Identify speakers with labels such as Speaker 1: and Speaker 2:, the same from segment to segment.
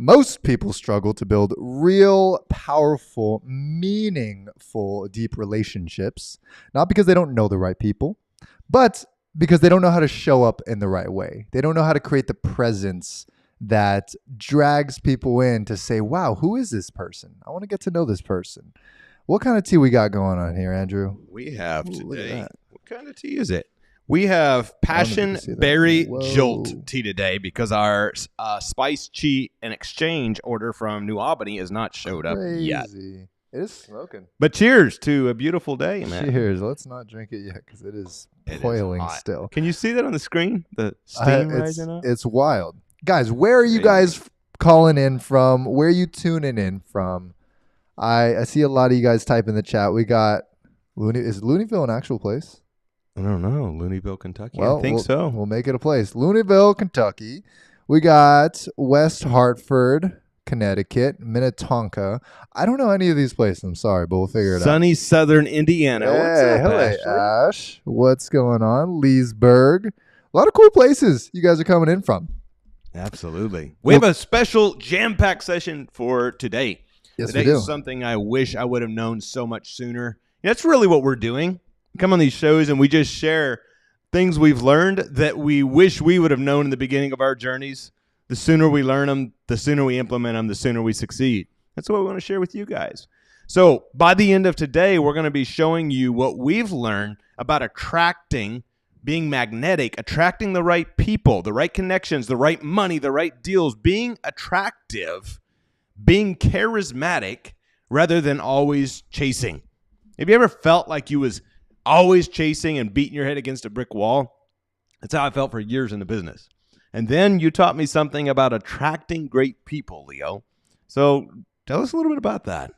Speaker 1: Most people struggle to build real, powerful, meaningful, deep relationships, not because they don't know the right people, but because they don't know how to show up in the right way. They don't know how to create the presence that drags people in to say, wow, who is this person? I want to get to know this person. What kind of tea we got going on here, Andrew?
Speaker 2: We have
Speaker 1: Ooh, look at
Speaker 2: today.
Speaker 1: that.
Speaker 2: What kind of tea is it? We have Passion Berry Jolt tea today because our spice tea and exchange order from New Albany has not showed up yet.
Speaker 1: It is smoking.
Speaker 2: But cheers to a beautiful day, man.
Speaker 1: Cheers. Let's not drink it yet because it is boiling still.
Speaker 2: Can you see that on the screen? The steam rising up?
Speaker 1: It's wild. Guys, where are you guys calling in from? Where are you tuning in from? I see a lot of you guys type in the chat. We got is Looneyville an actual place?
Speaker 2: I don't know. Looneyville, Kentucky.
Speaker 1: Well,
Speaker 2: I think so.
Speaker 1: We'll make it a place. Looneyville, Kentucky. We got West Hartford, Connecticut, Minnetonka. I don't know any of these places. I'm sorry, but we'll figure it out.
Speaker 2: Sunny Southern Indiana.
Speaker 1: Hey,
Speaker 2: What's up,
Speaker 1: Ash? What's going on? Leesburg. A lot of cool places you guys are coming in from.
Speaker 2: Absolutely. We have a special jam-packed session for today.
Speaker 1: Yes,
Speaker 2: today
Speaker 1: we do.
Speaker 2: is something I wish I would have known so much sooner. That's really what we're doing. We come on these shows and we just share things we've learned that we wish we would have known in the beginning of our journeys. The sooner we learn them, the sooner we implement them, the sooner we succeed. That's what we want to share with you guys. So by the end of today, we're going to be showing you what we've learned about attracting, being magnetic, attracting the right people, the right connections, the right money, the right deals, being attractive, being charismatic rather than always chasing. Have you ever felt like you was always chasing and beating your head against a brick wall? That's how I felt for years in the business. And then you taught me something about attracting great people, Leo. So tell us a little bit about that.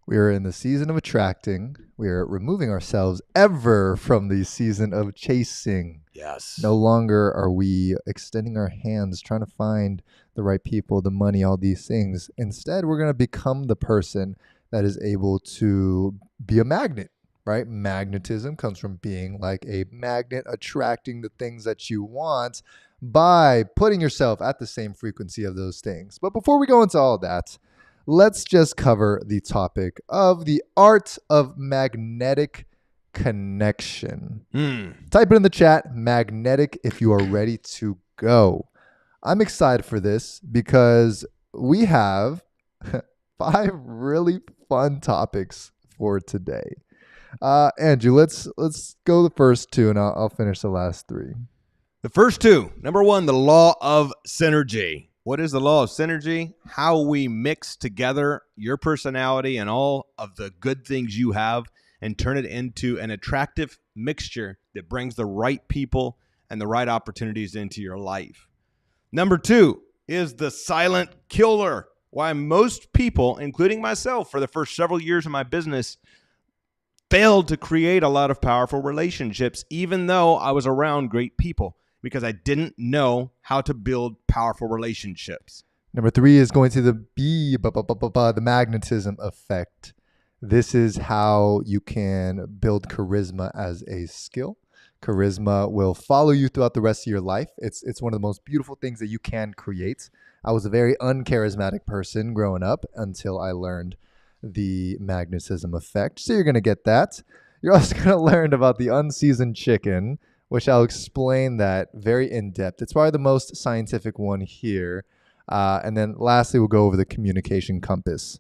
Speaker 1: We are in the season of attracting. We are removing ourselves ever from the season of chasing.
Speaker 2: Yes.
Speaker 1: No longer are we extending our hands, trying to find the right people, the money, all these things. Instead, we're going to become the person that is able to be a magnet, right? Magnetism comes from being like a magnet, attracting the things that you want by putting yourself at the same frequency of those things. But before we go into all that, let's just cover the topic of the art of magnetic connection. Type it in the chat, magnetic, if you are ready to go. I'm excited for this because we have 5 really fun topics for today. Andrew, let's go the first 2 and I'll finish the last 3.
Speaker 2: The first 2. Number 1, the law of synergy. What is the law of synergy? How we mix together your personality and all of the good things you have and turn it into an attractive mixture that brings the right people and the right opportunities into your life. Number 2 is the silent killer. Why most people, including myself, for the first several years of my business, failed to create a lot of powerful relationships, even though I was around great people, because I didn't know how to build powerful relationships.
Speaker 1: Number 3 is going to the magnetism effect. This is how you can build charisma as a skill. Charisma will follow you throughout the rest of your life. It's one of the most beautiful things that you can create. I was a very uncharismatic person growing up until I learned the magnetism effect. So you're going to get that. You're also going to learn about the unseasoned chicken, which I'll explain that very in depth. It's probably the most scientific one here. And then lastly, we'll go over the communication compass.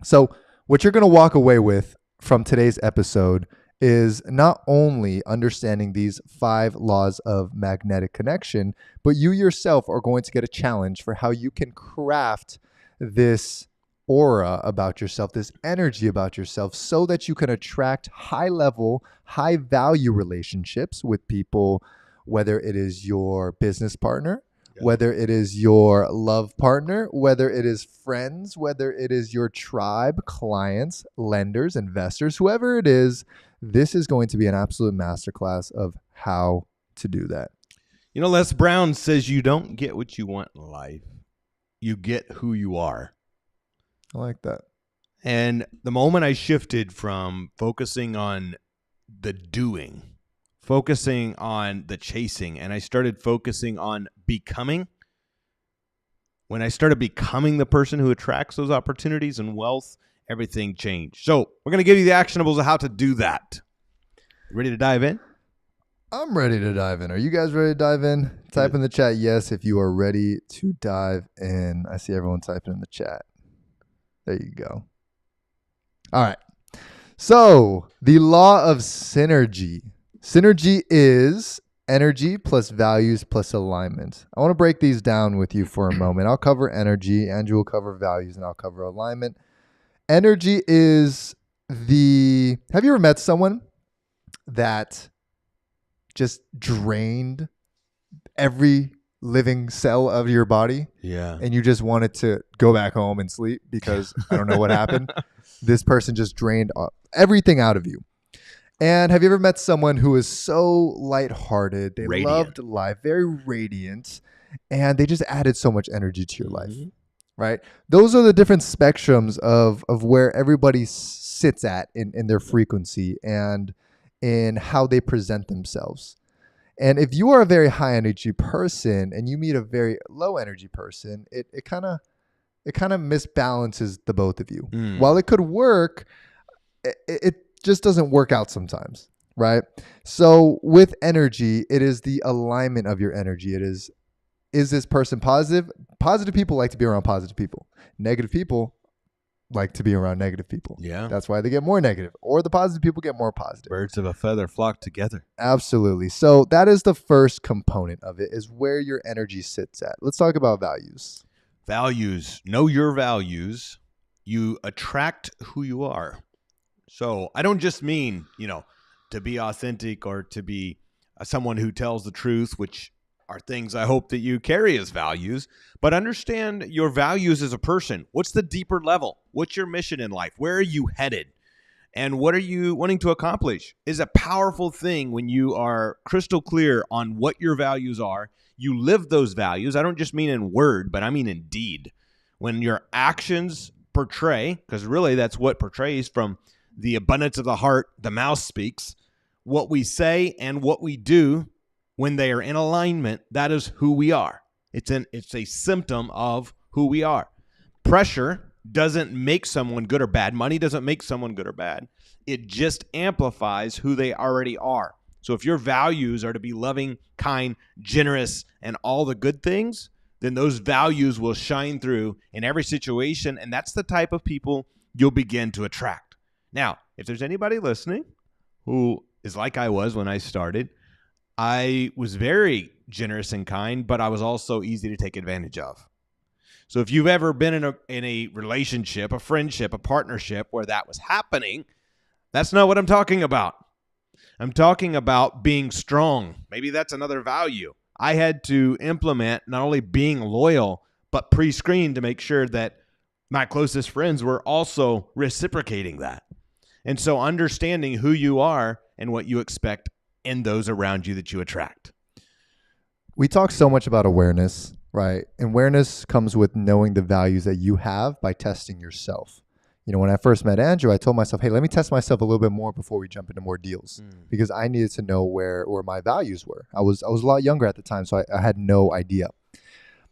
Speaker 1: So what you're going to walk away with from today's episode is not only understanding these 5 laws of magnetic connection, but you yourself are going to get a challenge for how you can craft this aura about yourself, this energy about yourself, so that you can attract high-level, high-value relationships with people, whether it is your business partner, whether it is your love partner, whether it is friends, whether it is your tribe, clients, lenders, investors, whoever it is. This is going to be an absolute masterclass of how to do that.
Speaker 2: You know, Les Brown says you don't get what you want in life. You get who you are.
Speaker 1: I like that.
Speaker 2: And the moment I shifted from focusing on the doing, focusing on the chasing, and I started focusing on becoming, when I started becoming the person who attracts those opportunities and wealth, everything changed. So we're going to give you the actionables of how to do that. Ready to dive in?
Speaker 1: I'm ready to dive in. Are you guys ready to dive in? Type in the chat yes if you are ready to dive in. I see everyone typing in the chat. There you go. All right. So the law of synergy. Synergy is energy plus values plus alignment. I want to break these down with you for a moment. I'll cover energy, Andrew will cover values, and I'll cover alignment. Energy is have you ever met someone that just drained every living cell of your body?
Speaker 2: Yeah.
Speaker 1: And you just wanted to go back home and sleep because I don't know what happened. This person just drained everything out of you. And have you ever met someone who is so lighthearted? They loved life, very radiant, and they just added so much energy to your life, right? Those are the different spectrums of where everybody sits at in their frequency and in how they present themselves. And if you are a very high energy person and you meet a very low energy person, it kind of misbalances the both of you. While it could work, it just doesn't work out sometimes, right? So with energy, it is the alignment of your energy. It is this person positive? Positive people like to be around positive people. Negative people like to be around negative people.
Speaker 2: Yeah.
Speaker 1: That's why they get more negative, or the positive people get more positive.
Speaker 2: Birds of a feather flock together.
Speaker 1: Absolutely. So that is the first component of it, is where your energy sits at. Let's talk about values.
Speaker 2: Values. Know your values. You attract who you are. So I don't just mean, to be authentic or to be someone who tells the truth, which are things I hope that you carry as values, but understand your values as a person. What's the deeper level? What's your mission in life? Where are you headed? And what are you wanting to accomplish? Is a powerful thing when you are crystal clear on what your values are. You live those values. I don't just mean in word, but I mean in deed. When your actions portray, because really that's what portrays from the abundance of the heart, the mouth speaks. What we say and what we do, when they are in alignment, that is who we are. It's a symptom of who we are. Pressure doesn't make someone good or bad. Money doesn't make someone good or bad. It just amplifies who they already are. So if your values are to be loving, kind, generous, and all the good things, then those values will shine through in every situation, and that's the type of people you'll begin to attract. Now, if there's anybody listening who is like I was when I started, I was very generous and kind, but I was also easy to take advantage of. So if you've ever been in a relationship, a friendship, a partnership where that was happening, that's not what I'm talking about. I'm talking about being strong. Maybe that's another value. I had to implement not only being loyal, but pre-screen to make sure that my closest friends were also reciprocating that. And so understanding who you are and what you expect in those around you that you attract.
Speaker 1: We talk so much about awareness, right? And awareness comes with knowing the values that you have by testing yourself. When I first met Andrew, I told myself, hey, let me test myself a little bit more before we jump into more deals, because I needed to know where my values were. I was a lot younger at the time, so I had no idea.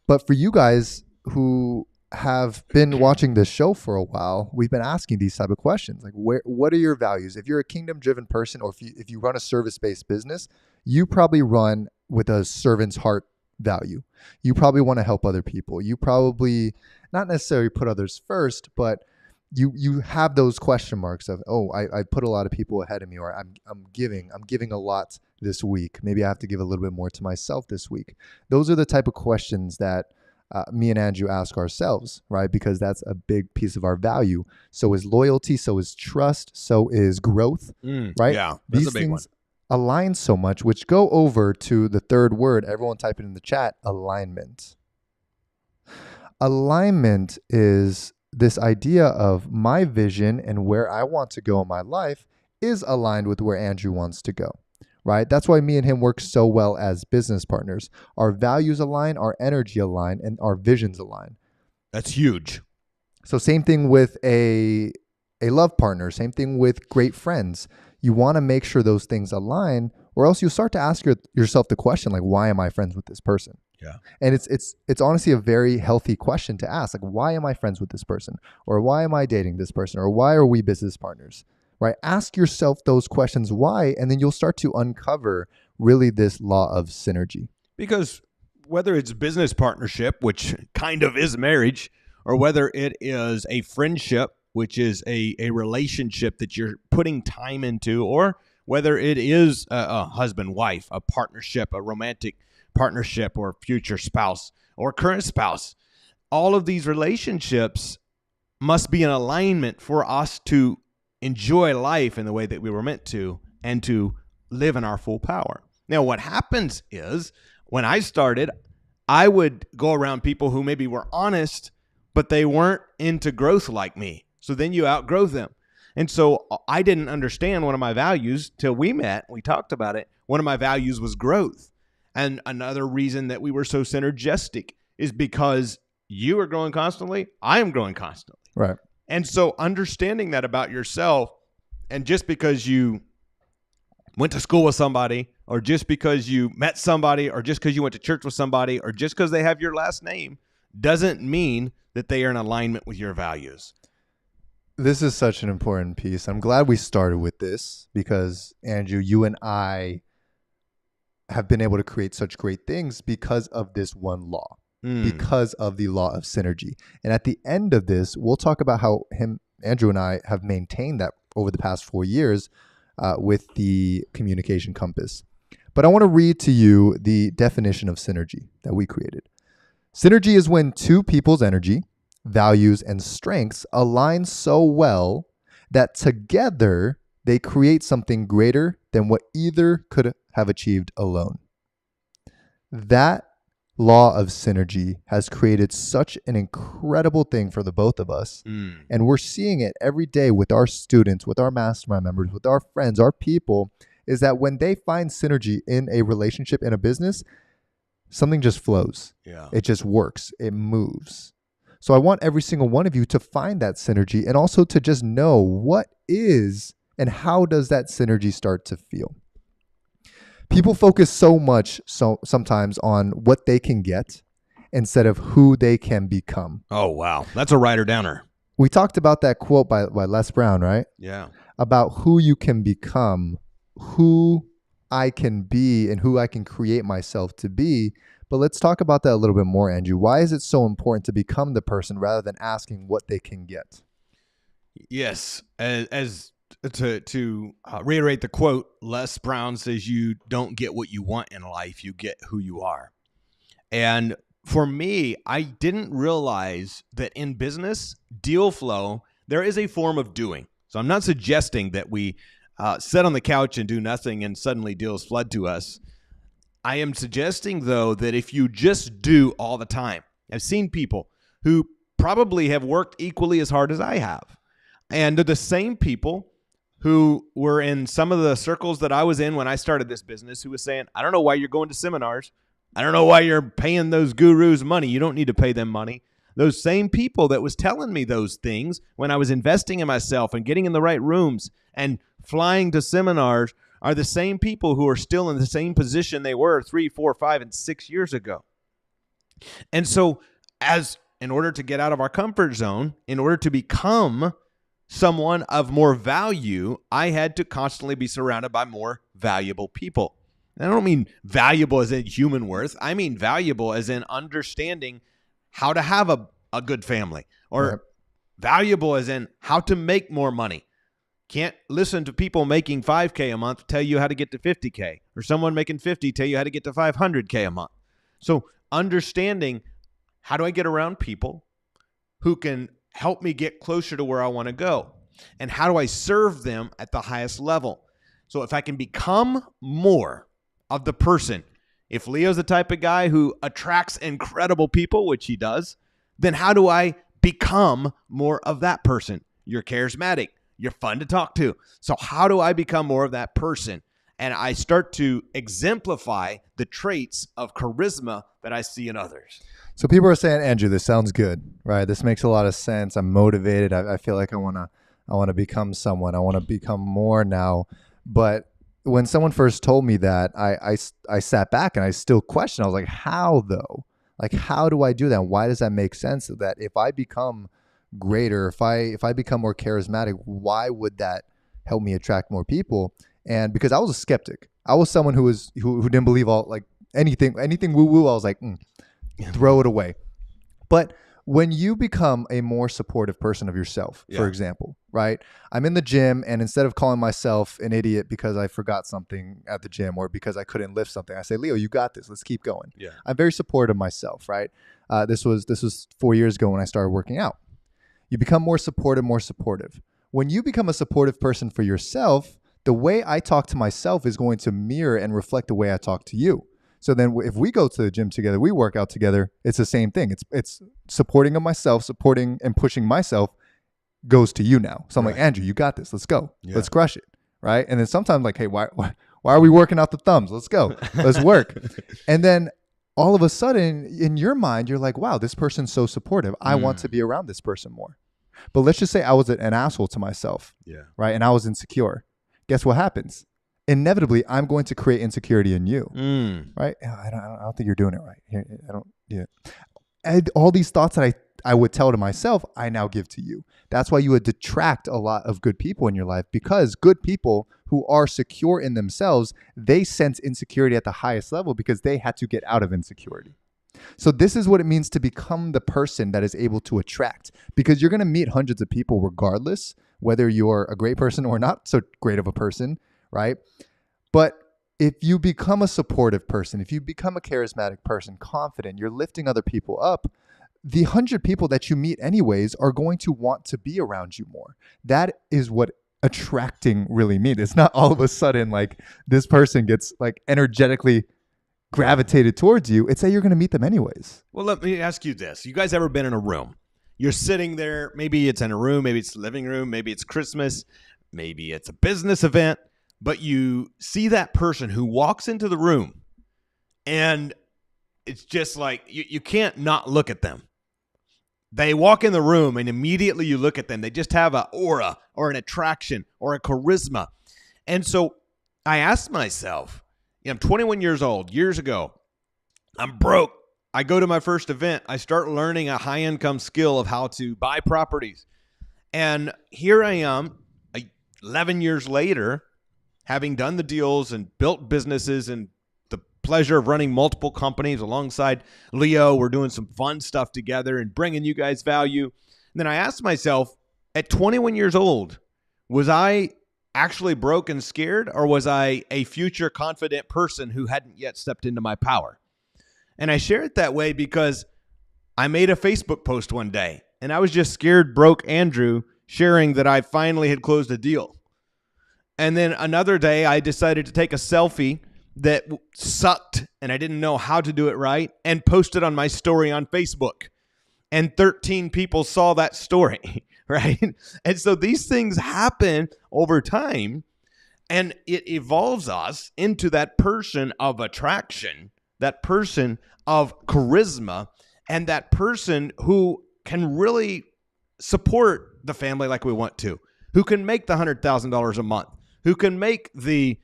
Speaker 1: But for you guys who have been watching this show for a while, we've been asking these type of questions, like what are your values? If you're a kingdom-driven person, or if you run a service-based business, you probably run with a servant's heart value. You probably want to help other people. You probably not necessarily put others first, but you have those question marks of, I put a lot of people ahead of me, or I'm giving a lot this week. Maybe I have to give a little bit more to myself this week. Those are the type of questions that me and Andrew ask ourselves, right? Because that's a big piece of our value. So is loyalty, so is trust, so is growth, right?
Speaker 2: Yeah, that's
Speaker 1: These
Speaker 2: a big one.
Speaker 1: Align so much, which go over to the third word. Everyone type it in the chat, alignment. Alignment is this idea of my vision and where I want to go in my life is aligned with where Andrew wants to go, right? That's why me and him work so well as business partners. Our values align, our energy align, and our visions align.
Speaker 2: That's huge.
Speaker 1: So same thing with a love partner, same thing with great friends. You want to make sure those things align, or else you'll start to ask yourself the question, like, why am I friends with this person?
Speaker 2: Yeah.
Speaker 1: And it's honestly a very healthy question to ask. Like, why am I friends with this person? Or why am I dating this person? Or why are we business partners? Right? Ask yourself those questions why, and then you'll start to uncover really this law of synergy.
Speaker 2: Because whether it's business partnership, which kind of is marriage, or whether it is a friendship, which is a relationship that you're putting time into, or whether it is a husband-wife, a partnership, a romantic partnership, or future spouse, or current spouse, all of these relationships must be in alignment for us to enjoy life in the way that we were meant to and to live in our full power. Now, what happens is when I started, I would go around people who maybe were honest, but they weren't into growth like me. So then you outgrow them. And so I didn't understand one of my values till we met. We talked about it. One of my values was growth. And another reason that we were so synergistic is because you are growing constantly. I am growing constantly.
Speaker 1: Right.
Speaker 2: And so understanding that about yourself, and just because you went to school with somebody, or just because you met somebody, or just because you went to church with somebody, or just because they have your last name, doesn't mean that they are in alignment with your values.
Speaker 1: This is such an important piece. I'm glad we started with this because, Andrew, you and I have been able to create such great things because of this one law, because of the law of synergy. And at the end of this, we'll talk about how Andrew and I have maintained that over the past 4 years with the communication compass. But I want to read to you the definition of synergy that we created. Synergy is when two people's energy, values, and strengths align so well that together they create something greater than what either could have achieved alone. That law of synergy has created such an incredible thing for the both of us. And we're seeing it every day with our students, with our mastermind members, with our friends, our people, is that when they find synergy in a relationship, in a business, something just flows.
Speaker 2: Yeah.
Speaker 1: It just works. It moves. So I want every single one of you to find that synergy and also to just know what is and how does that synergy start to feel. People focus sometimes on what they can get instead of who they can become.
Speaker 2: Oh, wow. That's a writer downer.
Speaker 1: We talked about that quote by Les Brown, right?
Speaker 2: Yeah.
Speaker 1: About who you can become, who I can be, and who I can create myself to be. But let's talk about that a little bit more, Andrew. Why is it so important to become the person rather than asking what they can get?
Speaker 2: Yes. As to reiterate the quote, Les Brown says, you don't get what you want in life, you get who you are. And for me, I didn't realize that in business, deal flow, there is a form of doing. So I'm not suggesting that we sit on the couch and do nothing and suddenly deals flood to us. I am suggesting, though, that if you just do all the time, I've seen people who probably have worked equally as hard as I have. And they're the same people who were in some of the circles that I was in when I started this business, who was saying, I don't know why you're going to seminars. I don't know why you're paying those gurus money. You don't need to pay them money. Those same people that was telling me those things when I was investing in myself and getting in the right rooms and flying to seminars are the same people who are still in the same position they were 3, 4, 5, and 6 years ago. And so in order to get out of our comfort zone, in order to become someone of more value, I had to constantly be surrounded by more valuable people. And I don't mean valuable as in human worth. I mean valuable as in understanding how to have a good family, or valuable as in how to make more money. Can't listen to people making $5K a month tell you how to get to $50K, or someone making $50 tell you how to get to $500K a month. So understanding, how do I get around people who can help me get closer to where I want to go? And how do I serve them at the highest level? So if I can become more of the person, if Leo's the type of guy who attracts incredible people, which he does, then how do I become more of that person? You're charismatic. You're fun to talk to. So how do I become more of that person? And I start to exemplify the traits of charisma that I see in others.
Speaker 1: So people are saying, Andrew, this sounds good, right? This makes a lot of sense. I'm motivated. I feel like I want to become someone. I want to become more now. But when someone first told me that, I sat back and I still questioned. I was like, how though? Like, how do I do that? Why does that make sense? That if I become greater, if I become more charismatic, why would that help me attract more people? And because I was a skeptic, I was someone who didn't believe all like anything woo woo. I was like, throw it away. But when you become a more supportive person of yourself, for example, right? I'm in the gym, and instead of calling myself an idiot because I forgot something at the gym or because I couldn't lift something, I say, Leo, you got this. Let's keep going.
Speaker 2: Yeah.
Speaker 1: I'm very supportive of myself, right? This was 4 years ago when I started working out. You become more supportive, more supportive. When you become a supportive person for yourself, the way I talk to myself is going to mirror and reflect the way I talk to you. So then if we go to the gym together, we work out together, it's the same thing. It's supporting of myself, supporting and pushing myself goes to you now. So I'm like, Andrew, you got this. Let's go. Yeah. Let's crush it. Right. And then sometimes like, hey, why are we working out the thumbs? Let's go. Let's work. And then all of a sudden in your mind, you're like, wow, this person's so supportive. I want to be around this person more. But let's just say I was an asshole to myself. Yeah. Right. And I was insecure. Guess what happens? Inevitably, I'm going to create insecurity in you, right? I don't think you're doing it right. I don't. Yeah, and all these thoughts that I would tell to myself, I now give to you. That's why you would detract a lot of good people in your life, because good people who are secure in themselves, they sense insecurity at the highest level because they had to get out of insecurity. So this is what it means to become the person that is able to attract, because you're going to meet hundreds of people regardless, whether you're a great person or not so great of a person. Right? But if you become a supportive person, if you become a charismatic person, confident, you're lifting other people up, the 100 people that you meet anyways are going to want to be around you more. That is what attracting really means. It's not all of a sudden like this person gets like energetically gravitated towards you. It's that you're going to meet them anyways.
Speaker 2: Well, let me ask you this. You guys ever been in a room? You're sitting there, maybe it's in a room, maybe it's the living room, maybe it's Christmas, maybe it's a business event. But you see that person who walks into the room and it's just like you can't not look at them. They walk in the room and immediately you look at them. They just have an aura or an attraction or a charisma. And so I asked myself, I'm 21 years old, years ago. I'm broke. I go to my first event. I start learning a high income skill of how to buy properties. And here I am 11 years later, having done the deals and built businesses and the pleasure of running multiple companies alongside Leo. We're doing some fun stuff together and bringing you guys value. And then I asked myself, at 21 years old, was I actually broke and scared, or was I a future confident person who hadn't yet stepped into my power? And I share it that way because I made a Facebook post one day and I was just scared, broke Andrew, sharing that I finally had closed a deal. And then another day, I decided to take a selfie that sucked and I didn't know how to do it right and post it on my story on Facebook. And 13 people saw that story, right? And so these things happen over time and it evolves us into that person of attraction, that person of charisma, and that person who can really support the family like we want to, who can make the $100,000 a month, who can make the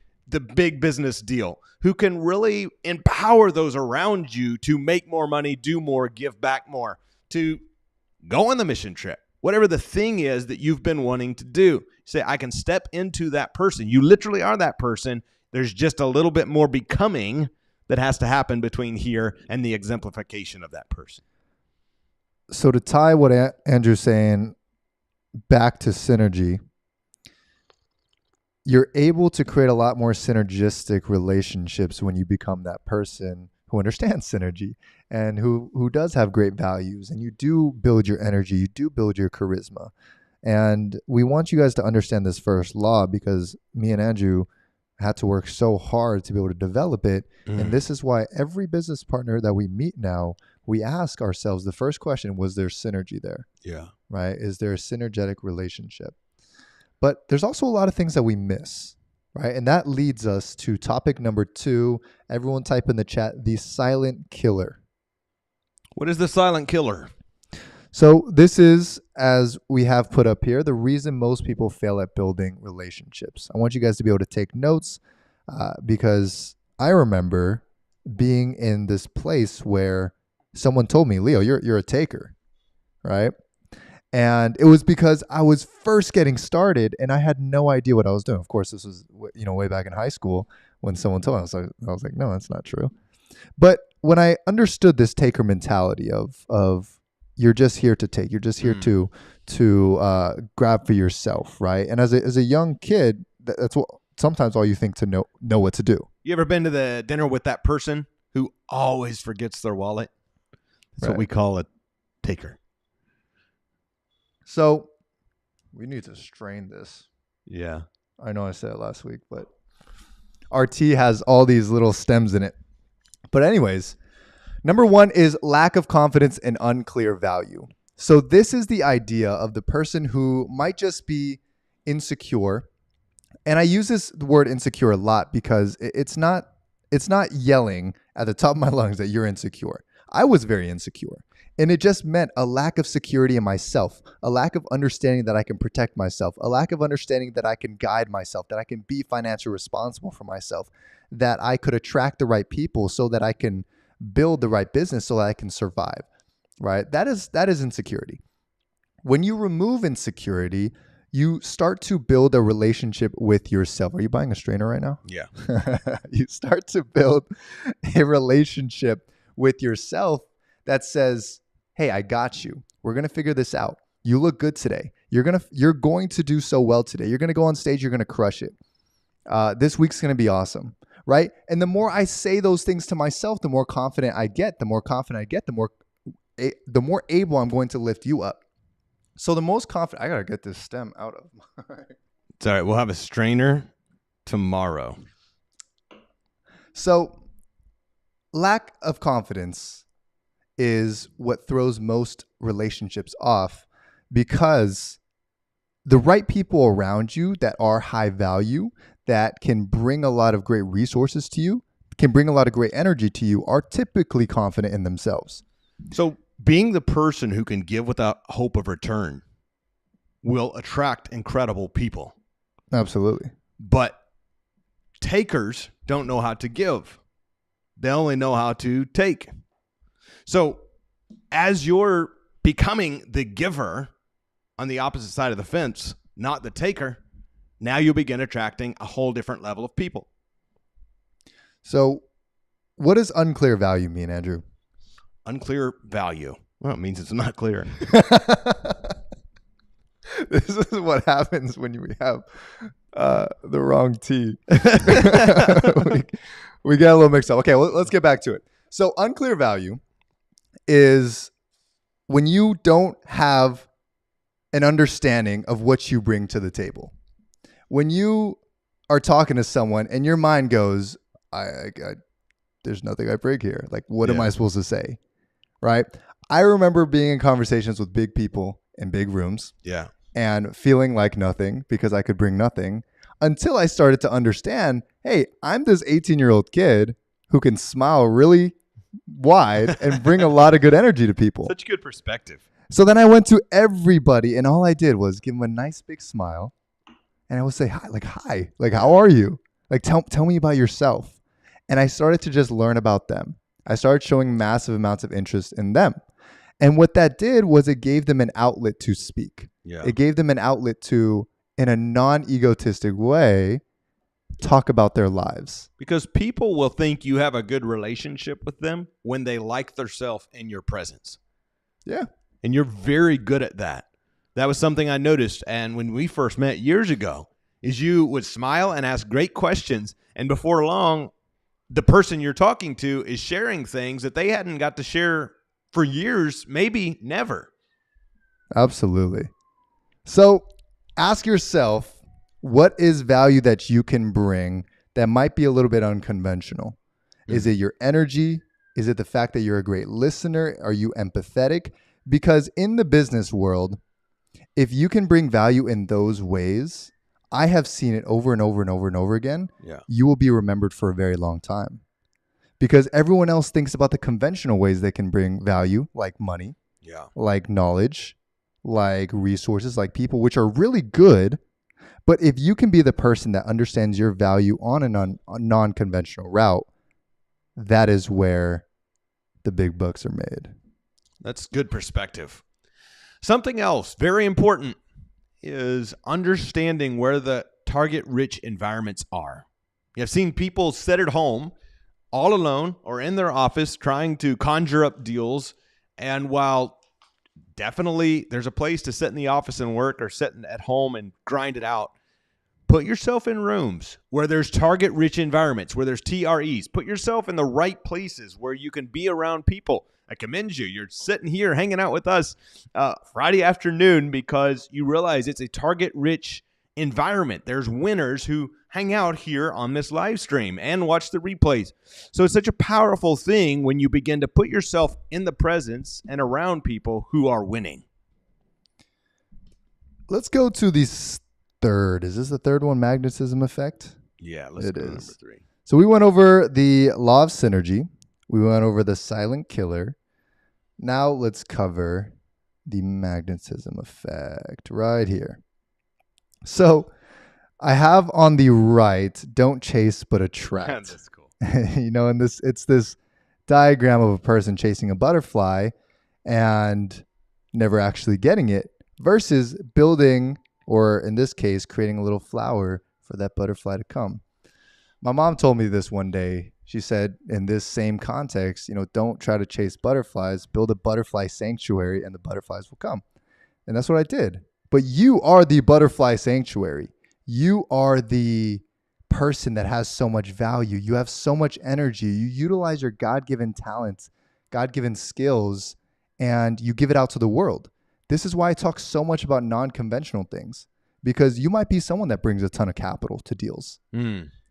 Speaker 2: big business deal, who can really empower those around you to make more money, do more, give back more, to go on the mission trip, whatever the thing is that you've been wanting to do. Say, I can step into that person. You literally are that person. There's just a little bit more becoming that has to happen between here and the exemplification of that person.
Speaker 1: So to tie what Andrew's saying back to synergy, you're able to create a lot more synergistic relationships when you become that person who understands synergy and who does have great values, and you do build your energy, you do build your charisma. And we want you guys to understand this first law, because me and Andrew had to work so hard to be able to develop it. And this is why every business partner that we meet now, we ask ourselves the first question, was there synergy there? Yeah. Right? Is there a synergetic relationship? But there's also a lot of things that we miss, right? And that leads us to topic number 2. Everyone type in the chat, the silent killer.
Speaker 2: What is the silent killer?
Speaker 1: So this is, as we have put up here, the reason most people fail at building relationships. I want you guys to be able to take notes. because I remember being in this place where someone told me, Leo, you're a taker, right? And it was because I was first getting started and I had no idea what I was doing. Of course, this was way back in high school when someone told me. I was like, no, that's not true. But when I understood this taker mentality of you're just here to take, you're just here to grab for yourself, right? And as a young kid, that's what sometimes all you think to know what to do.
Speaker 2: You ever been to the dinner with that person who always forgets their wallet? That's what we call a taker.
Speaker 1: So we need to strain this.
Speaker 2: Yeah.
Speaker 1: I know I said it last week, but our tea has all these little stems in it. But anyways, number one is lack of confidence and unclear value. So this is the idea of the person who might just be insecure. And I use this word insecure a lot because it's not yelling at the top of my lungs that you're insecure. I was very insecure. And it just meant a lack of security in myself, a lack of understanding that I can protect myself, a lack of understanding that I can guide myself, that I can be financially responsible for myself, that I could attract the right people so that I can build the right business so that I can survive, right? That is insecurity. When you remove insecurity, you start to build a relationship with yourself. Are you buying a strainer right now?
Speaker 2: Yeah.
Speaker 1: You start to build a relationship with yourself that says, hey, I got you. We're going to figure this out. You look good today. You're going to do so well today. You're going to go on stage. You're going to crush it. This week's going to be awesome, right? And the more I say those things to myself, the more confident I get. The more confident I get, the more able I'm going to lift you up. So the most confident, I got to get this stem out of.
Speaker 2: It's all right. We'll have a strainer tomorrow.
Speaker 1: So lack of confidence is what throws most relationships off, because the right people around you that are high value, that can bring a lot of great resources to you, can bring a lot of great energy to you, are typically confident in themselves.
Speaker 2: So being the person who can give without hope of return will attract incredible people.
Speaker 1: Absolutely.
Speaker 2: But takers don't know how to give. They only know how to take. So as you're becoming the giver on the opposite side of the fence, not the taker, now you'll begin attracting a whole different level of people.
Speaker 1: So what does unclear value mean, Andrew?
Speaker 2: Unclear value. Well, it means it's not clear.
Speaker 1: This is what happens when we have the wrong tea. we get a little mixed up. Okay, well, let's get back to it. So unclear value is when you don't have an understanding of what you bring to the table. When you are talking to someone and your mind goes, there's nothing I bring here. Like, what am I supposed to say? Right? I remember being in conversations with big people in big rooms.
Speaker 2: Yeah.
Speaker 1: And feeling like nothing because I could bring nothing, until I started to understand, hey, I'm this 18-year-old kid who can smile really wide and bring a lot of good energy to people.
Speaker 2: Such good perspective.
Speaker 1: So then I went to everybody and all I did was give them a nice big smile. And I would say, hi, how are you? Like, tell me about yourself. And I started to just learn about them. I started showing massive amounts of interest in them. And what that did was it gave them an outlet to speak.
Speaker 2: Yeah.
Speaker 1: It gave them an outlet to, in a non-egotistic way, talk about their lives.
Speaker 2: Because people will think you have a good relationship with them when they like themselves in your presence.
Speaker 1: Yeah.
Speaker 2: And you're very good at that. That was something I noticed. And when we first met years ago, is you would smile and ask great questions. And before long, the person you're talking to is sharing things that they hadn't got to share for years, maybe never.
Speaker 1: Absolutely. So ask yourself, what is value that you can bring that might be a little bit unconventional? Is it your energy? Is it the fact that you're a great listener? Are you empathetic? Because in the business world, if you can bring value in those ways, I have seen it over and over and over and over again.
Speaker 2: Yeah.
Speaker 1: You will be remembered for a very long time. Because everyone else thinks about the conventional ways they can bring value, like money, like knowledge, like resources, like people, which are really good. But if you can be the person that understands your value on a non-conventional route, that is where the big bucks are made.
Speaker 2: That's good perspective. Something else very important is understanding where the target-rich environments are. I've seen people sit at home all alone or in their office trying to conjure up deals. And while definitely there's a place to sit in the office and work or sit at home and grind it out, put yourself in rooms where there's target-rich environments, where there's TREs. Put yourself in the right places where you can be around people. I commend you. You're sitting here hanging out with us Friday afternoon because you realize it's a target-rich environment. There's winners who hang out here on this live stream and watch the replays. So it's such a powerful thing when you begin to put yourself in the presence and around people who are winning.
Speaker 1: Let's go to the third. Is this the third one, magnetism effect?
Speaker 2: Yeah, let's go to number 3.
Speaker 1: So we went over the law of synergy. We went over the silent killer. Now let's cover the magnetism effect right here. So I have on the right, don't chase but attract.
Speaker 2: That's cool.
Speaker 1: And it's this diagram of a person chasing a butterfly and never actually getting it versus building, or in this case, creating a little flower for that butterfly to come. My mom told me this one day. She said, in this same context, don't try to chase butterflies, build a butterfly sanctuary and the butterflies will come. And that's what I did. But you are the butterfly sanctuary. You are the person that has so much value. You have so much energy. You utilize your God-given talents, God-given skills, and you give it out to the world. This is why I talk so much about non-conventional things, because you might be someone that brings a ton of capital to deals.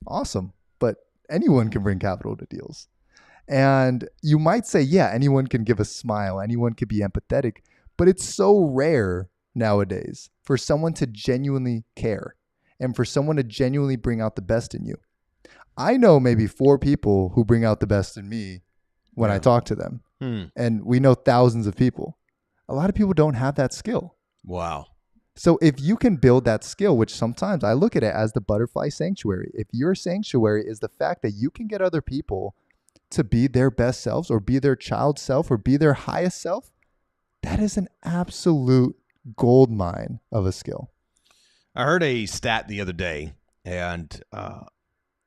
Speaker 1: Awesome. But anyone can bring capital to deals. And you might say, yeah, anyone can give a smile. Anyone can be empathetic. But it's so rare nowadays for someone to genuinely care and for someone to genuinely bring out the best in you. I know maybe 4 people who bring out the best in me when I talk to them. And we know thousands of people. A lot of people don't have that skill.
Speaker 2: Wow.
Speaker 1: So if you can build that skill, which sometimes I look at it as the butterfly sanctuary, if your sanctuary is the fact that you can get other people to be their best selves or be their child self or be their highest self, that is an absolute gold mine of a skill.
Speaker 2: I heard a stat the other day, and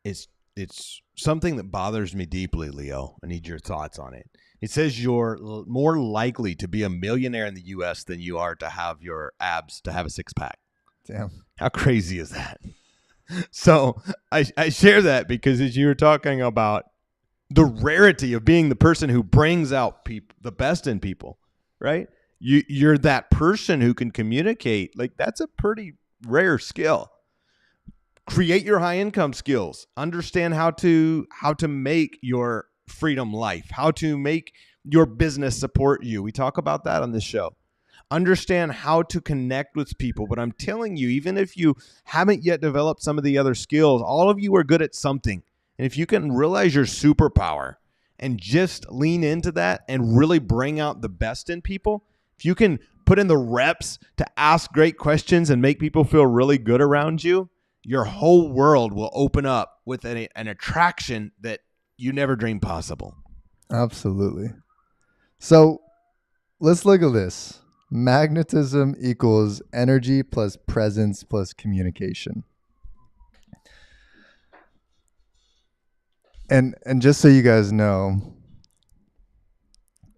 Speaker 2: it's something that bothers me deeply, Leo. I need your thoughts on it. It says you're more likely to be a millionaire in the U.S. than you are to have your abs, to have a six-pack.
Speaker 1: Damn.
Speaker 2: How crazy is that? So I share that because as you were talking about the rarity of being the person who brings out the best in people, right? You're that person who can communicate. Like, that's a pretty rare skill. Create your high income skills. Understand how to make your freedom life, how to make your business support you. We talk about that on this show. Understand how to connect with people. But I'm telling you, even if you haven't yet developed some of the other skills, all of you are good at something. And if you can realize your superpower and just lean into that and really bring out the best in people, if you can put in the reps to ask great questions and make people feel really good around you, your whole world will open up with an attraction that you never dreamed possible.
Speaker 1: Absolutely. So let's look at this. Magnetism equals energy plus presence plus communication. And just so you guys know,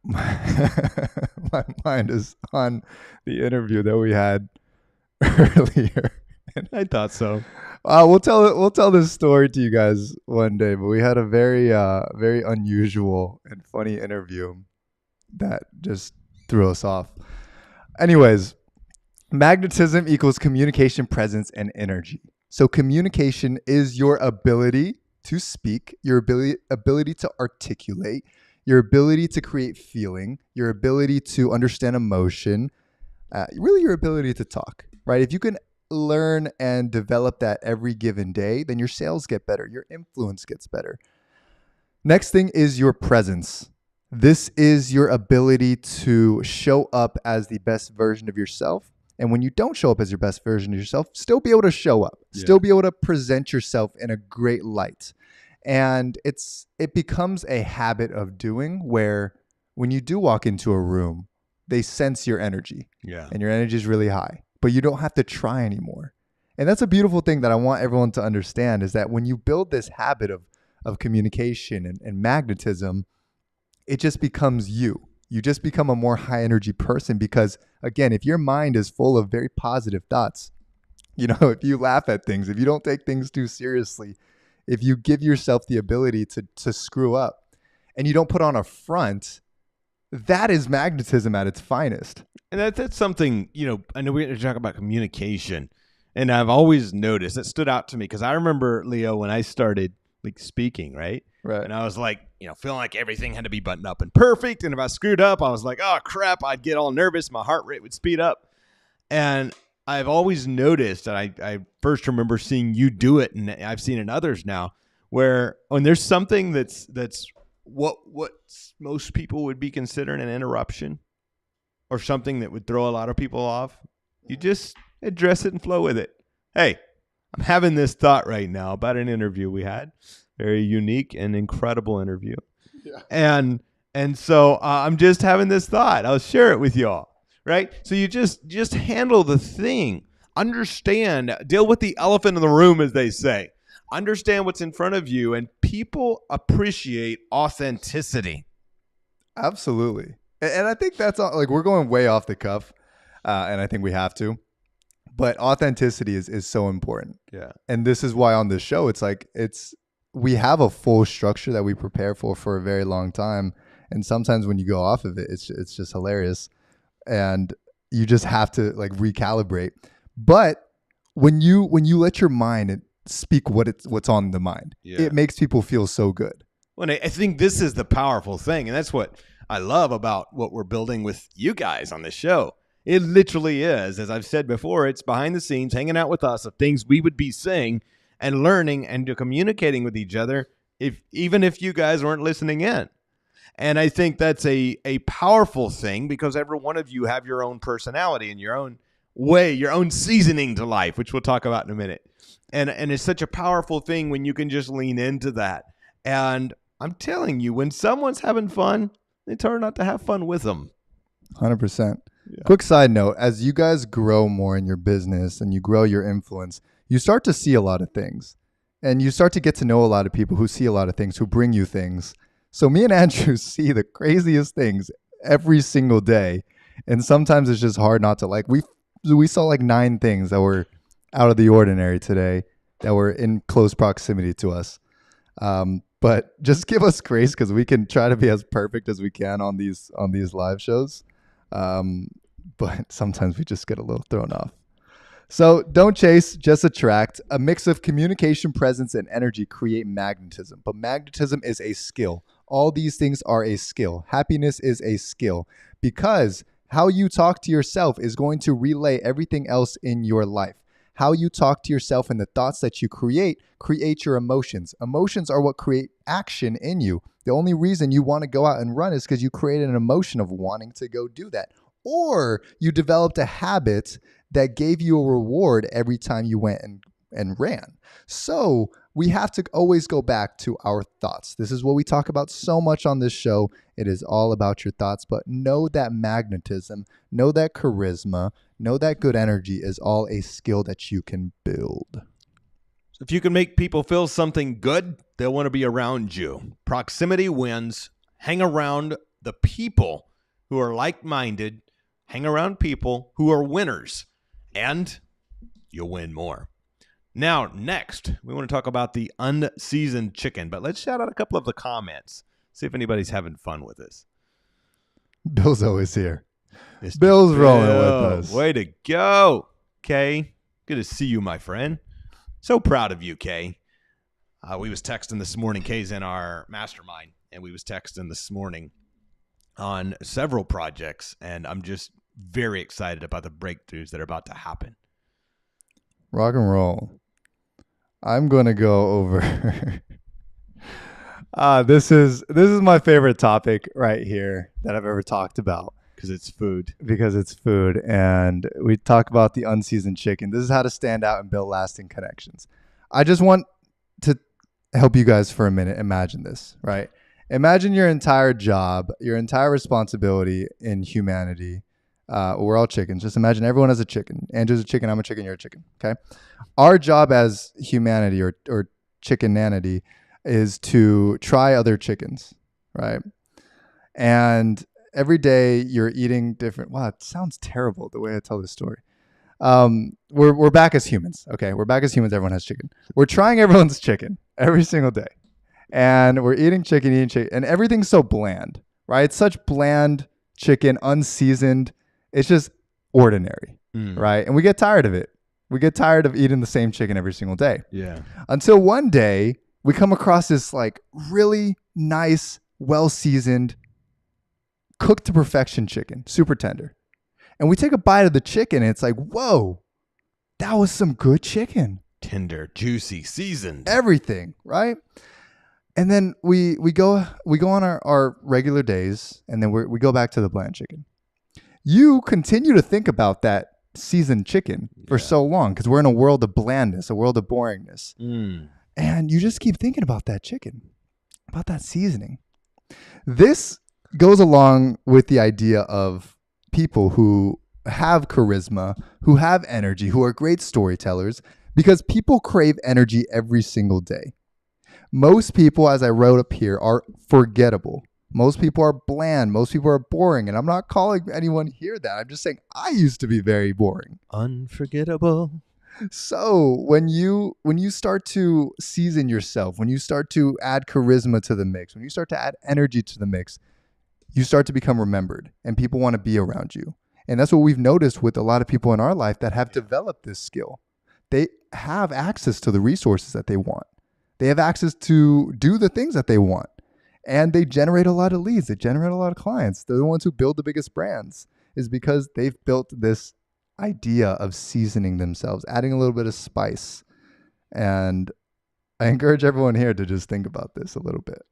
Speaker 1: my mind is on the interview that we had earlier.
Speaker 2: I thought so.
Speaker 1: We'll tell this story to you guys one day, but we had a very unusual and funny interview that just threw us off. Anyways, magnetism equals communication, presence, and energy. So communication is your ability to speak, your ability to articulate, your ability to create feeling, your ability to understand emotion, really your ability to talk, right? If you can learn and develop that every given day, then your sales get better, your influence gets better. Next thing is your presence. This is your ability to show up as the best version of yourself And when you don't show up as your best version of yourself, still be able to show up, still be able to present yourself in a great light. And it becomes a habit of doing where when you do walk into a room, they sense your energy.
Speaker 2: Yeah.
Speaker 1: And your energy is really high, but you don't have to try anymore. And that's a beautiful thing that I want everyone to understand, is that when you build this habit of communication and magnetism, it just becomes you. You just become a more high energy person because, again, if your mind is full of very positive thoughts, if you laugh at things, if you don't take things too seriously, if you give yourself the ability to screw up and you don't put on a front, that is magnetism at its finest.
Speaker 2: And that's something, I know we're going to talk about communication. And I've always noticed that stood out to me because I remember, Leo, when I started speaking, right?
Speaker 1: Right.
Speaker 2: And I was like, feeling like everything had to be buttoned up and perfect. And if I screwed up, I was like, oh, crap, I'd get all nervous. My heart rate would speed up. And I've always noticed, and I first remember seeing you do it, and I've seen in others now, where when there's something that's what most people would be considering an interruption or something that would throw a lot of people off, you just address it and flow with it. Hey, I'm having this thought right now about an interview we had. Very unique and incredible interview. Yeah. And so I'm just having this thought. I'll share it with y'all, right? So you just handle the thing. Understand, deal with the elephant in the room, as they say. Understand what's in front of you, and people appreciate authenticity.
Speaker 1: Absolutely. And I think that's all, we're going way off the cuff, and I think we have to. But authenticity is so important.
Speaker 2: Yeah.
Speaker 1: And this is why on this show, we have a full structure that we prepare for a very long time. And sometimes when you go off of it, it's just hilarious. And you just have to recalibrate. But when you let your mind speak what's on the mind, it makes people feel so good.
Speaker 2: Well, I think this is the powerful thing. And that's what I love about what we're building with you guys on this show. It literally is, as I've said before, it's behind the scenes, hanging out with us of things we would be saying and learning and communicating with each other, even if you guys weren't listening in. And I think that's a powerful thing because every one of you have your own personality and your own way, your own seasoning to life, which we'll talk about in a minute. And it's such a powerful thing when you can just lean into that. And I'm telling you, when someone's having fun, they turn out to have fun with them.
Speaker 1: 100%. Yeah. Quick side note, as you guys grow more in your business and you grow your influence, you start to see a lot of things. And you start to get to know a lot of people who see a lot of things, who bring you things. So me and Andrew see the craziest things every single day. And sometimes it's just hard not to we saw 9 things that were out of the ordinary today that were in close proximity to us. But just give us grace because we can try to be as perfect as we can on these live shows. But sometimes we just get a little thrown off. So don't chase, just attract. A mix of communication, presence, and energy create magnetism. But magnetism is a skill. All these things are a skill. Happiness is a skill because how you talk to yourself is going to relay everything else in your life. How you talk to yourself and the thoughts that you create your emotions. Emotions are what create action in you. The only reason you want to go out and run is because you created an emotion of wanting to go do that. Or you developed a habit that gave you a reward every time you went and ran. So we have to always go back to our thoughts. This is what we talk about so much on this show. It is all about your thoughts, but know that magnetism, know that charisma, know that good energy is all a skill that you can build.
Speaker 2: So if you can make people feel something good, they'll want to be around you. Proximity wins. Hang around the people who are like-minded. Hang around people who are winners, and you'll win more. Now, next, we want to talk about the unseasoned chicken, but let's shout out a couple of the comments. See if anybody's having fun with this.
Speaker 1: Bill's always here. Bill's rolling with us.
Speaker 2: Way to go, Kay. Good to see you, my friend. So proud of you, Kay. We was texting this morning. Kay's in our mastermind, and we was texting this morning on several projects, and I'm just very excited about the breakthroughs that are about to happen.
Speaker 1: Rock and roll. I'm going to go over. This is my favorite topic right here that I've ever talked about.
Speaker 2: Because it's food.
Speaker 1: Because it's food. And we talk about the unseasoned chicken. This is how to stand out and build lasting connections. I just want to help you guys for a minute. Imagine this, right? Imagine your entire job, your entire responsibility in humanity. We're all chickens. Just imagine everyone as a chicken. Andrew's a chicken. I'm a chicken. You're a chicken. Okay. Our job as humanity or chickenanity is to try other chickens, right? And every day you're eating different. Wow, it sounds terrible the way I tell this story. We're back as humans. Okay, we're back as humans. Everyone has chicken. We're trying everyone's chicken every single day, and we're eating chicken, and everything's so bland, right? It's such bland chicken, unseasoned. It's just ordinary, right? And we get tired of it. We get tired of eating the same chicken every single day.
Speaker 2: Yeah.
Speaker 1: Until one day we come across this like really nice, well-seasoned, cooked to perfection chicken, super tender. And we take a bite of the chicken and it's like, whoa, that was some good chicken.
Speaker 2: Tender, juicy, seasoned.
Speaker 1: Everything, right? And then we go on our regular days, and then we go back to the bland chicken. You continue to think about that seasoned chicken for so long because we're in a world of blandness, a world of boringness. And you just keep thinking about that chicken, about that seasoning. This goes along with the idea of people who have charisma, who have energy, who are great storytellers, because people crave energy every single day. Most people, as I wrote up here, are forgettable. Most people are bland. Most people are boring. And I'm not calling anyone here that. I'm just saying I used to be very boring.
Speaker 2: Unforgettable.
Speaker 1: So when you start to season yourself, when you start to add charisma to the mix, when you start to add energy to the mix, you start to become remembered and people want to be around you. And that's what we've noticed with a lot of people in our life that have developed this skill. They have access to the resources that they want. They have access to do the things that they want. And they generate a lot of leads. They generate a lot of clients. They're the ones who build the biggest brands, is because they've built this idea of seasoning themselves, adding a little bit of spice. And I encourage everyone here to just think about this a little bit.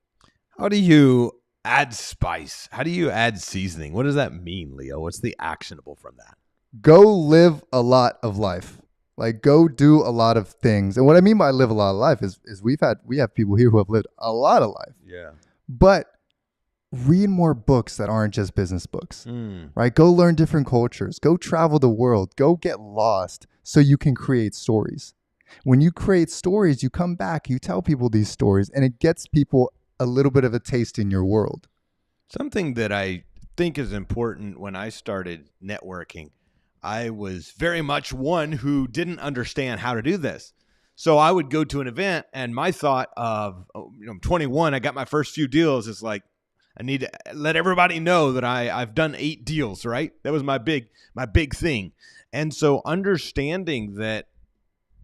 Speaker 2: How do you add spice? How do you add seasoning? What does that mean, Leo? What's the actionable from that?
Speaker 1: Go live a lot of life. Like, go do a lot of things. And what I mean by live a lot of life is we have people here who have lived a lot of life.
Speaker 2: Yeah.
Speaker 1: But read more books that aren't just business books, right? Go learn different cultures. Go travel the world. Go get lost so you can create stories. When you create stories, you come back, you tell people these stories, and it gets people a little bit of a taste in your world.
Speaker 2: Something that I think is important when I started networking, I was very much one who didn't understand how to do this. So I would go to an event, and my thought of, I'm 21, I got my first few deals. It's like, I need to let everybody know that I've done 8 deals, right? That was my big thing. And so understanding that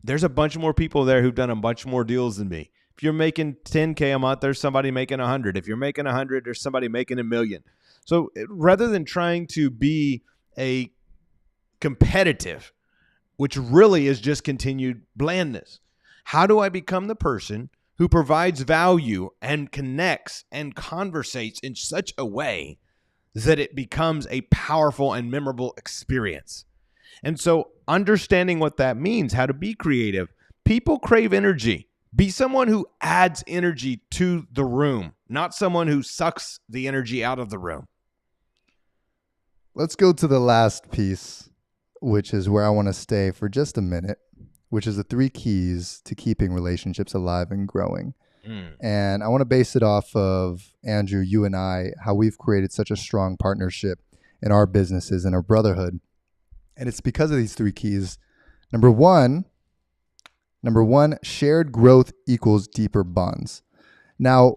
Speaker 2: there's a bunch more people there who've done a bunch more deals than me. If you're making 10K a month, there's somebody making 100. If you're making 100, there's somebody making $1 million. So rather than trying to be a competitive, which really is just continued blandness, how do I become the person who provides value and connects and conversates in such a way that it becomes a powerful and memorable experience? And so understanding what that means, how to be creative. People crave energy. Be someone who adds energy to the room, not someone who sucks the energy out of the room.
Speaker 1: Let's go to the last piece, which is where I want to stay for just a minute, which is the 3 keys to keeping relationships alive and growing. And I want to base it off of, Andrew, you and I, how we've created such a strong partnership in our businesses and our brotherhood. And it's because of these 3 keys. Number one, shared growth equals deeper bonds. Now,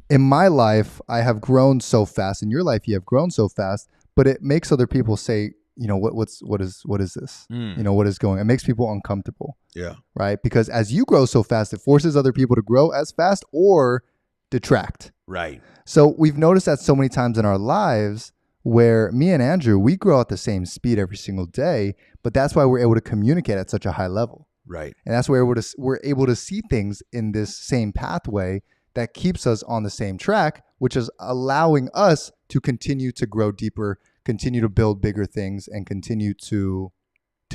Speaker 1: in my life, I have grown so fast. In your life, you have grown so fast, but it makes other people say, what is this? What is going on? It makes people uncomfortable.
Speaker 2: Yeah.
Speaker 1: Right? Because as you grow so fast, it forces other people to grow as fast or detract.
Speaker 2: Right.
Speaker 1: So we've noticed that so many times in our lives where me and Andrew, we grow at the same speed every single day, but that's why we're able to communicate at such a high level.
Speaker 2: Right.
Speaker 1: And that's where we're able to see things in this same pathway that keeps us on the same track, which is allowing us to continue to grow deeper, continue to build bigger things, and continue to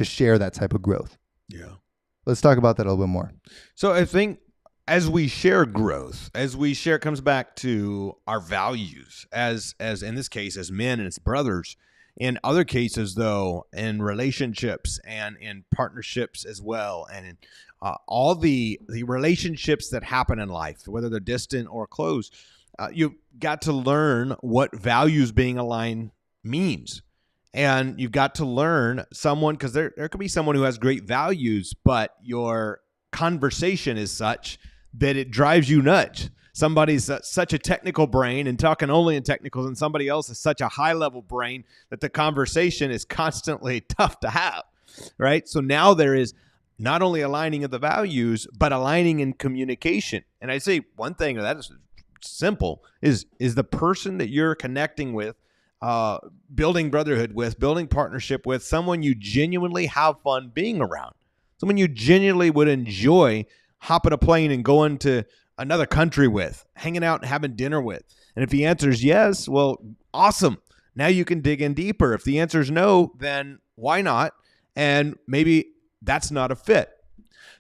Speaker 1: share that type of growth.
Speaker 2: Yeah.
Speaker 1: Let's talk about that a little bit more.
Speaker 2: So I think as we share growth, as we share, it comes back to our values as in this case, as men and as brothers. In other cases, though, in relationships and in partnerships as well, and in all the relationships that happen in life, whether they're distant or close, you've got to learn what values being aligned means. And you've got to learn someone, because there could be someone who has great values, but your conversation is such that it drives you nuts. Somebody's such a technical brain and talking only in technicals, and somebody else is such a high-level brain that the conversation is constantly tough to have, right? So now there is not only aligning of the values, but aligning in communication. And I say one thing that is simple is the person that you're connecting with, building brotherhood with, building partnership with, someone you genuinely have fun being around, someone you genuinely would enjoy hopping a plane and going to another country with, hanging out and having dinner with. And if the answer is yes, well, awesome. Now you can dig in deeper. If the answer is no, then why not? And maybe that's not a fit.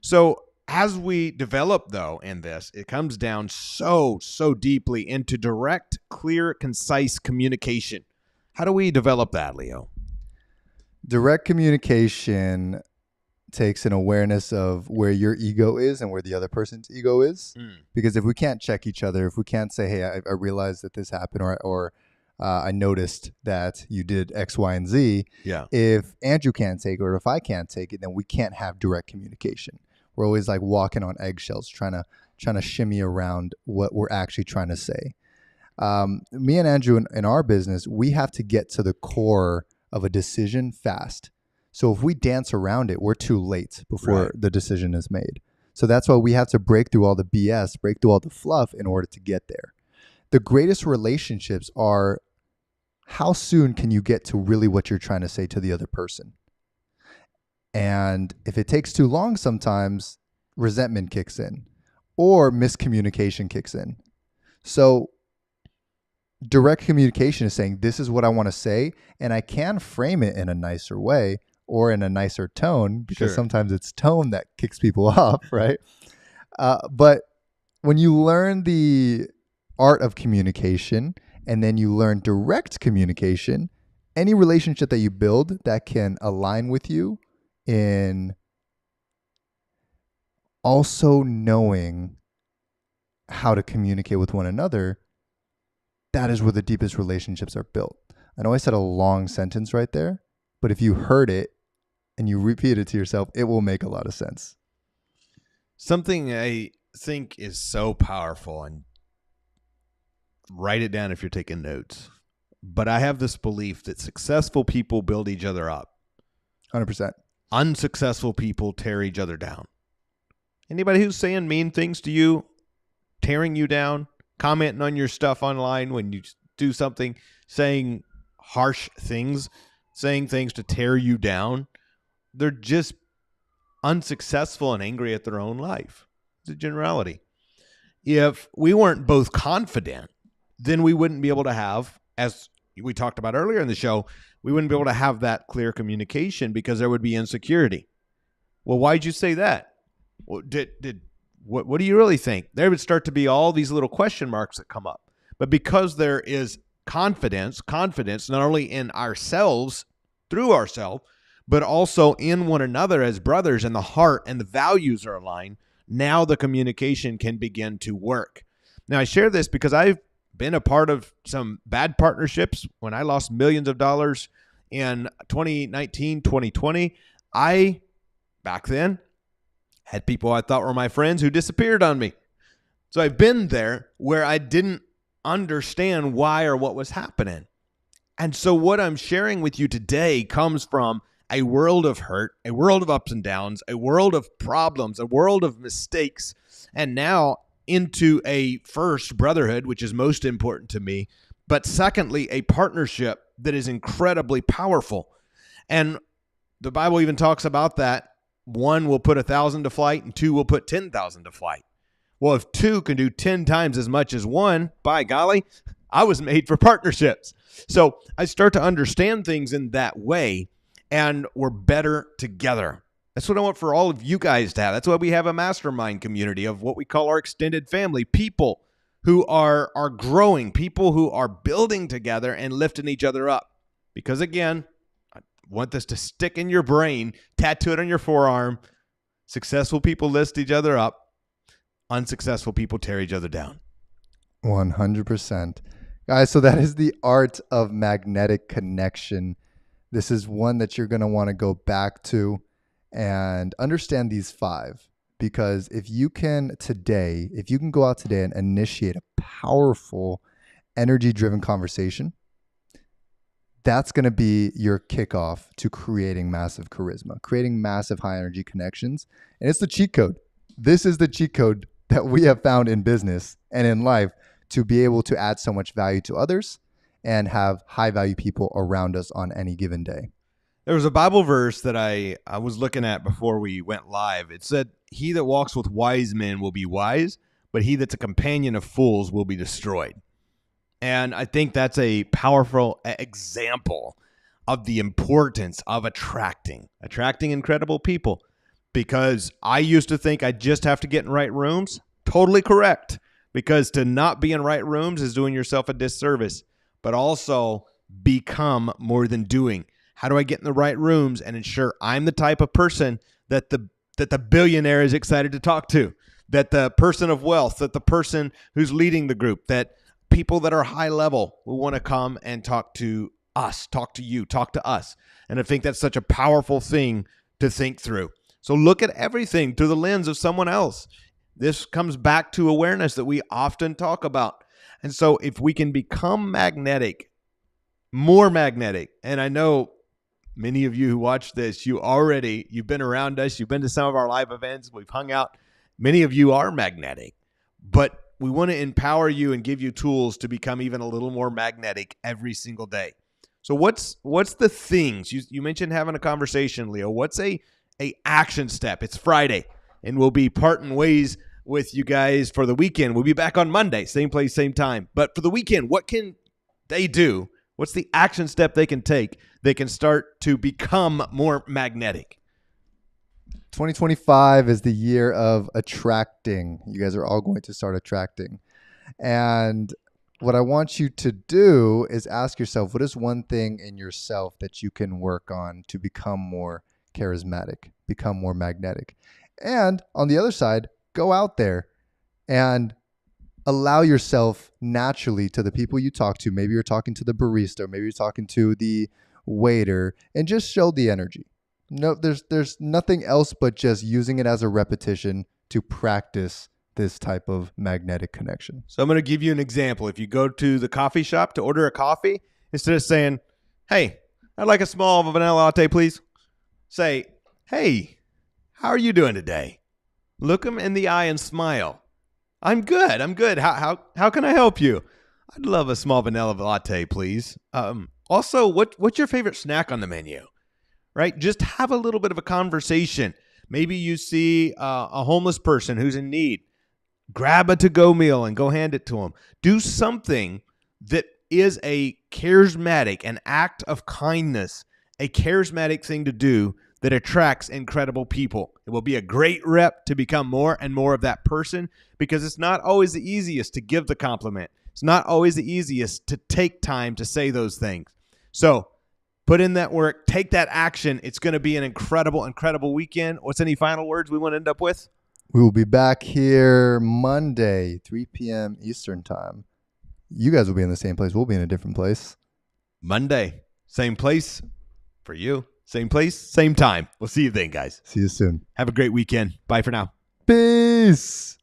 Speaker 2: So as we develop, though, in this, it comes down so deeply into direct, clear, concise communication. How do we develop that, Leo?
Speaker 1: Direct communication takes an awareness of where your ego is and where the other person's ego is. Because if we can't check each other, if we can't say, hey, I realized that this happened, or I noticed that you did X, Y, and Z.
Speaker 2: Yeah.
Speaker 1: If Andrew can't take it, or if I can't take it, then we can't have direct communication. We're always like walking on eggshells, trying to shimmy around what we're actually trying to say. Me and Andrew in our business, we have to get to the core of a decision fast. So if we dance around it, we're too late before the decision is made. So that's why we have to break through all the BS, break through all the fluff in order to get there. The greatest relationships are, how soon can you get to really what you're trying to say to the other person? And if it takes too long, sometimes resentment kicks in or miscommunication kicks in. So direct communication is saying, this is what I want to say, and I can frame it in a nicer way or in a nicer tone, because sometimes it's tone that kicks people off, right? But when you learn the art of communication and then you learn direct communication, any relationship that you build that can align with you in also knowing how to communicate with one another, that is where the deepest relationships are built. I know I said a long sentence right there, but if you heard it and you repeat it to yourself, it will make a lot of sense.
Speaker 2: Something I think is so powerful, and write it down if you're taking notes, but I have this belief that successful people build each other up.
Speaker 1: 100%.
Speaker 2: Unsuccessful people tear each other down. Anybody who's saying mean things to you, tearing you down, commenting on your stuff online when you do something, saying harsh things, saying things to tear you down, they're just unsuccessful and angry at their own life. It's a generality. If we weren't both confident, then we wouldn't be able to have, as we talked about earlier in the show, we wouldn't be able to have that clear communication because there would be insecurity. Well, why'd you say that? Well, what do you really think? There would start to be all these little question marks that come up. But because there is confidence not only in ourselves, through ourselves, but also in one another as brothers, and the heart and the values are aligned, now the communication can begin to work. Now, I share this because I've been a part of some bad partnerships. When I lost millions of dollars in 2019, 2020, I, back then, had people I thought were my friends who disappeared on me. So I've been there where I didn't understand why or what was happening. And so what I'm sharing with you today comes from a world of hurt, a world of ups and downs, a world of problems, a world of mistakes, and now into a first brotherhood, which is most important to me, but secondly, a partnership that is incredibly powerful. And the Bible even talks about that. One will put 1,000 to flight and two will put 10,000 to flight. Well, if two can do 10 times as much as one, by golly, I was made for partnerships. So I start to understand things in that way, and we're better together. That's what I want for all of you guys to have. That's why we have a mastermind community of what we call our extended family, people who are growing, people who are building together and lifting each other up. Because again, I want this to stick in your brain, tattoo it on your forearm. Successful people lift each other up. Unsuccessful people tear each other down.
Speaker 1: 100%. Guys, so that is the art of magnetic connection. This is one that you're going to want to go back to and understand these 5. Because if you can go out today and initiate a powerful energy-driven conversation, that's going to be your kickoff to creating massive charisma, creating massive high energy connections. And it's the cheat code. This is the cheat code that we have found in business and in life to be able to add so much value to others and have high value people around us on any given day.
Speaker 2: There was a Bible verse that I was looking at before we went live. It said, "He that walks with wise men will be wise, but he that's a companion of fools will be destroyed." And I think that's a powerful example of the importance of attracting incredible people. Because I used to think I just have to get in right rooms. Totally correct. Because to not be in right rooms is doing yourself a disservice. But also become more than doing. How do I get in the right rooms and ensure I'm the type of person that the billionaire is excited to talk to, that the person of wealth, that the person who's leading the group, that people that are high level will want to come and talk to us, talk to you, talk to us. And I think that's such a powerful thing to think through. So look at everything through the lens of someone else. This comes back to awareness that we often talk about. And so if we can become magnetic, more magnetic, and I know many of you who watch this, you've been around us, you've been to some of our live events, we've hung out. Many of you are magnetic, but we want to empower you and give you tools to become even a little more magnetic every single day. So what's the things? You mentioned having a conversation, Leo. What's a action step? It's Friday, and we'll be parting ways with you guys for the weekend. We'll be back on Monday, same place, same time. But for the weekend, what can they do? What's the action step they can take? They can start to become more magnetic.
Speaker 1: 2025 is the year of attracting. You guys are all going to start attracting. And what I want you to do is ask yourself, what is one thing in yourself that you can work on to become more charismatic, become more magnetic? And on the other side, go out there and allow yourself naturally to the people you talk to. Maybe you're talking to the barista, maybe you're talking to the waiter, and just show the energy. No, there's nothing else but just using it as a repetition to practice this type of magnetic connection.
Speaker 2: So I'm going to give you an example. If you go to the coffee shop to order a coffee, instead of saying, "Hey, I'd like a small vanilla latte, please," say, "Hey, how are you doing today?" Look them in the eye and smile. I'm good. How can I help you?" "I'd love a small vanilla latte, please. Also, what's your favorite snack on the menu?" Right? Just have a little bit of a conversation. Maybe you see a homeless person who's in need. Grab a to-go meal and go hand it to them. Do something that is a charismatic, an act of kindness, a charismatic thing to do that attracts incredible people. It will be a great rep to become more and more of that person, because it's not always the easiest to give the compliment. It's not always the easiest to take time to say those things. So put in that work, take that action. It's going to be an incredible, incredible weekend. What's any final words we want to end up with?
Speaker 1: We will be back here Monday, 3 p.m. Eastern time. You guys will be in the same place. We'll be in a different place.
Speaker 2: Monday, same place for you. Same place, same time. We'll see you then, guys.
Speaker 1: See you soon.
Speaker 2: Have a great weekend. Bye for now.
Speaker 1: Peace.